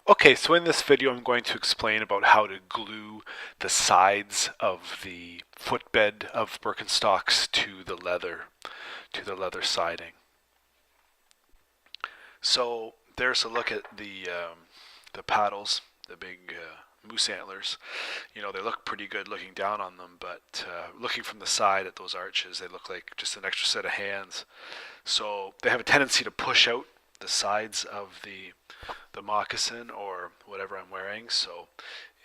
Okay, so in this video I'm going to explain about how to glue the sides of the footbed of Birkenstocks to the leather siding. So there's a look at the paddles, the big moose antlers. You know, they look pretty good looking down on them, but looking from the side at those arches, they look like just an extra set of hands. So they have a tendency to push out the sides of the moccasin or whatever I'm wearing. So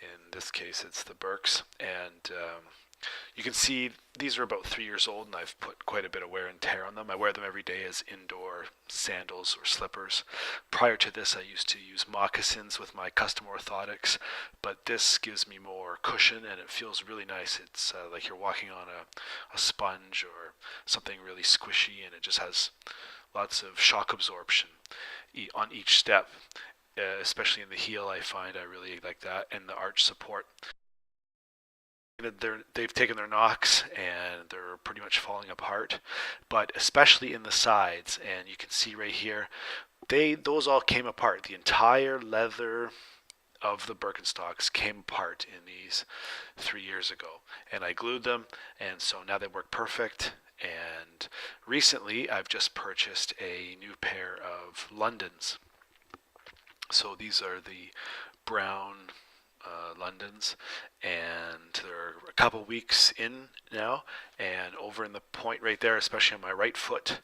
in this case, it's the Birks, and you can see these are about 3 years old, and I've put quite a bit of wear and tear on them. I wear them every day as indoor sandals or slippers. Prior to this, I used to use moccasins with my custom orthotics, but this gives me more cushion and it feels really nice. It's like you're walking on a sponge or something really squishy, and it just has lots of shock absorption on each step, especially in the heel. I find I really like that, and the arch support. They've taken their knocks and they're pretty much falling apart, but especially in the sides, and you can see right here, those all came apart. The entire leather of the Birkenstocks came apart in these 3 years ago, and I glued them, and so now they work perfect. And recently, I've just purchased a new pair of Londons. So these are the brown Londons, and they're a couple weeks in now. And over in the point right there, especially on my right foot,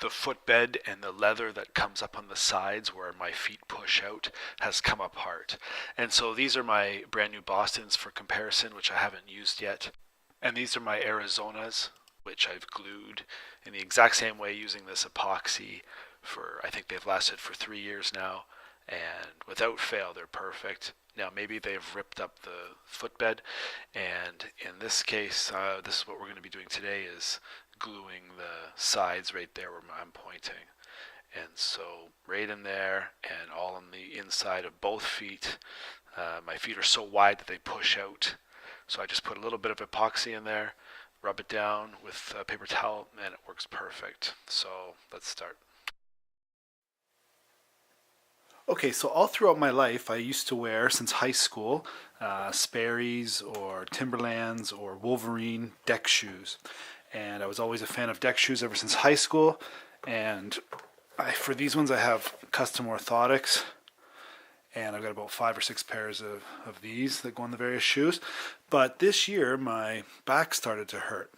the footbed and the leather that comes up on the sides where my feet push out has come apart. And so these are my brand new Bostons for comparison, which I haven't used yet. And these are my Arizonas, which I've glued in the exact same way using this epoxy for, I think they've lasted for 3 years now, and without fail they're perfect. Now maybe they've ripped up the footbed, and in this case, this is what we're going to be doing today, is gluing the sides right there where I'm pointing. And so right in there and all on the inside of both feet. My feet are so wide that they push out, so I just put a little bit of epoxy in there, rub it down with a paper towel, and it works perfect. So let's start. Okay, so all throughout my life, I used to wear, since high school, Sperry's or Timberland's or Wolverine deck shoes. And I was always a fan of deck shoes ever since high school. And for these ones, I have custom orthotics. And I've got about 5 or 6 pairs of these that go on the various shoes. But this year, my back started to hurt.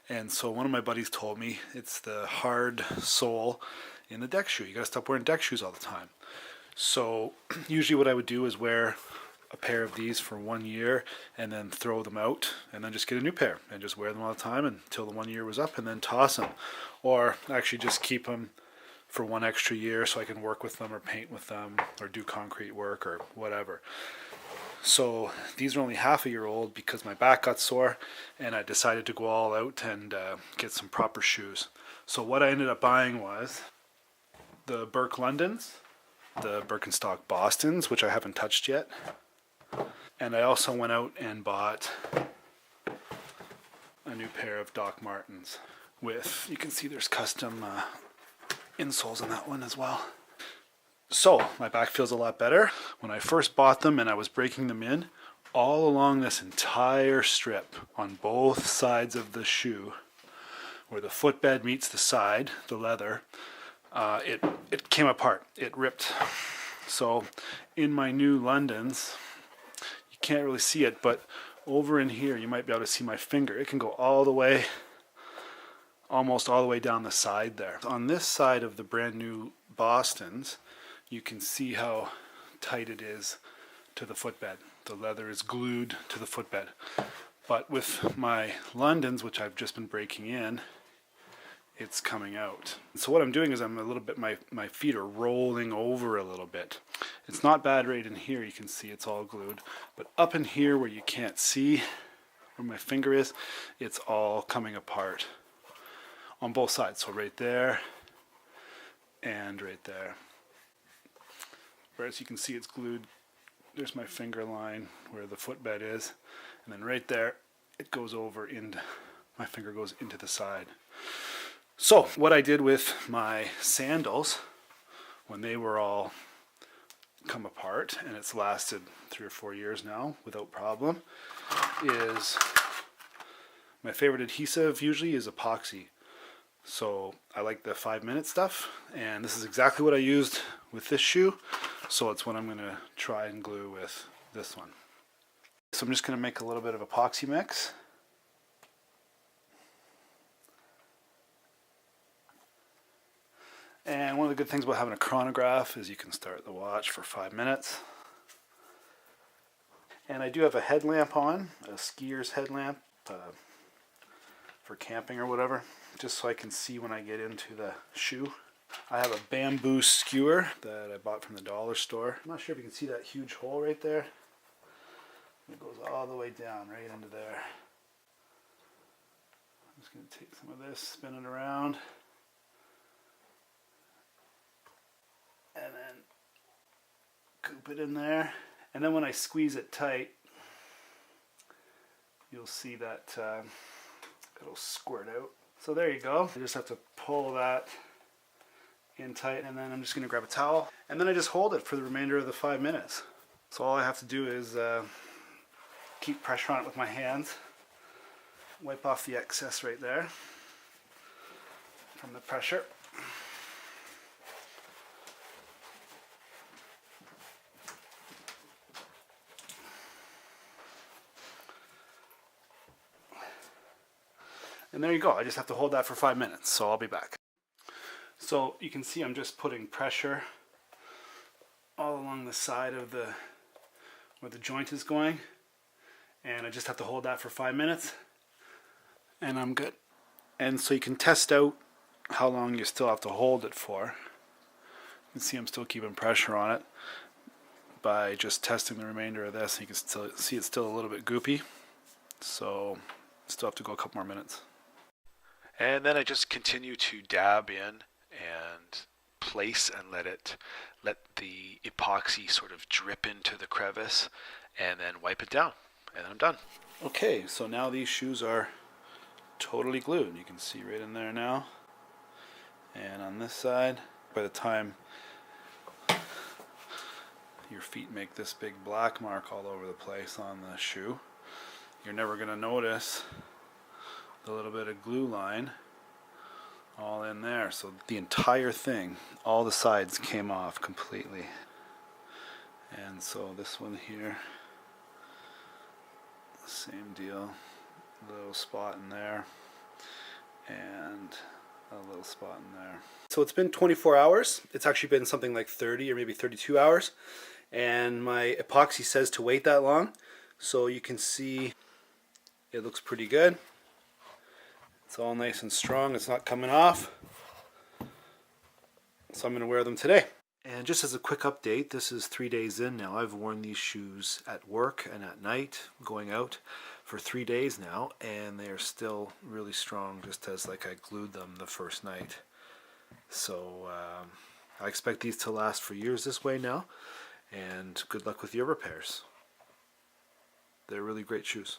And so one of my buddies told me it's the hard sole in the deck shoe. You got to stop wearing deck shoes all the time. So usually what I would do is wear a pair of these for 1 year and then throw them out and then just get a new pair and just wear them all the time until the 1 year was up and then toss them. Or actually just keep them for 1 extra year so I can work with them or paint with them or do concrete work or whatever. So these are only half a year old because my back got sore and I decided to go all out and get some proper shoes. So what I ended up buying was the Birk Londons, the Birkenstock Bostons, which I haven't touched yet. And I also went out and bought a new pair of Doc Martens with, you can see there's custom insoles in that one as well. So my back feels a lot better. When I first bought them and I was breaking them in, all along this entire strip on both sides of the shoe, where the footbed meets the side, the leather, it came apart. It ripped. So in my new Londons, you can't really see it, but over in here you might be able to see my finger. It can go all the way, almost all the way down the side there. On this side of the brand new Bostons, you can see how tight it is to the footbed. The leather is glued to the footbed. But with my Londons, which I've just been breaking in, it's coming out. So what I'm doing is I'm a little bit, my feet are rolling over a little bit. It's not bad right in here, you can see it's all glued. But up in here where you can't see where my finger is, it's all coming apart on both sides. So right there and right there. Whereas you can see it's glued, there's my finger line where the footbed is. And then right there, it goes over into, my finger goes into the side. So what I did with my sandals when they were all come apart, and it's lasted 3 or 4 years now without problem, is my favorite adhesive usually is epoxy. So I like the 5-minute stuff, and this is exactly what I used with this shoe, so it's what I'm going to try and glue with this one. So I'm just going to make a little bit of epoxy mix. And one of the good things about having a chronograph is you can start the watch for 5 minutes. And I do have a headlamp on, a skier's headlamp for camping or whatever, just so I can see when I get into the shoe. I have a bamboo skewer that I bought from the dollar store. I'm not sure if you can see that huge hole right there. It goes all the way down right into there. I'm just going to take some of this, spin it around, and then coop it in there. And then when I squeeze it tight, you'll see that it'll squirt out. So there you go. I just have to pull that in tight, and then I'm just going to grab a towel, and then I just hold it for the remainder of the 5 minutes. So all I have to do is keep pressure on it with my hands, wipe off the excess right there from the pressure. And there you go. I just have to hold that for 5 minutes, so I'll be back. So you can see I'm just putting pressure all along the side of where the joint is going, and I just have to hold that for 5 minutes, and I'm good. And so you can test out how long you still have to hold it for. You can see I'm still keeping pressure on it by just testing the remainder of this. You can still see it's still a little bit goopy, so still have to go a couple more minutes. And then I just continue to dab in and place and let the epoxy sort of drip into the crevice, and then wipe it down, and then I'm done. Okay, so now these shoes are totally glued. You can see right in there now. And on this side, by the time your feet make this big black mark all over the place on the shoe, you're never going to notice the little bit of glue line all in there. So the entire thing, all the sides came off completely. And so this one here, same deal, little spot in there and a little spot in there. So it's been 24 hours. It's actually been something like 30 or maybe 32 hours, and my epoxy says to wait that long. So you can see it looks pretty good. It's all nice and strong. It's not coming off. So I'm going to wear them today. And just as a quick update, this is 3 days in now. I've worn these shoes at work and at night, going out for 3 days now, and they are still really strong, just as like I glued them the first night. So I expect these to last for years this way now, and good luck with your repairs. They're really great shoes.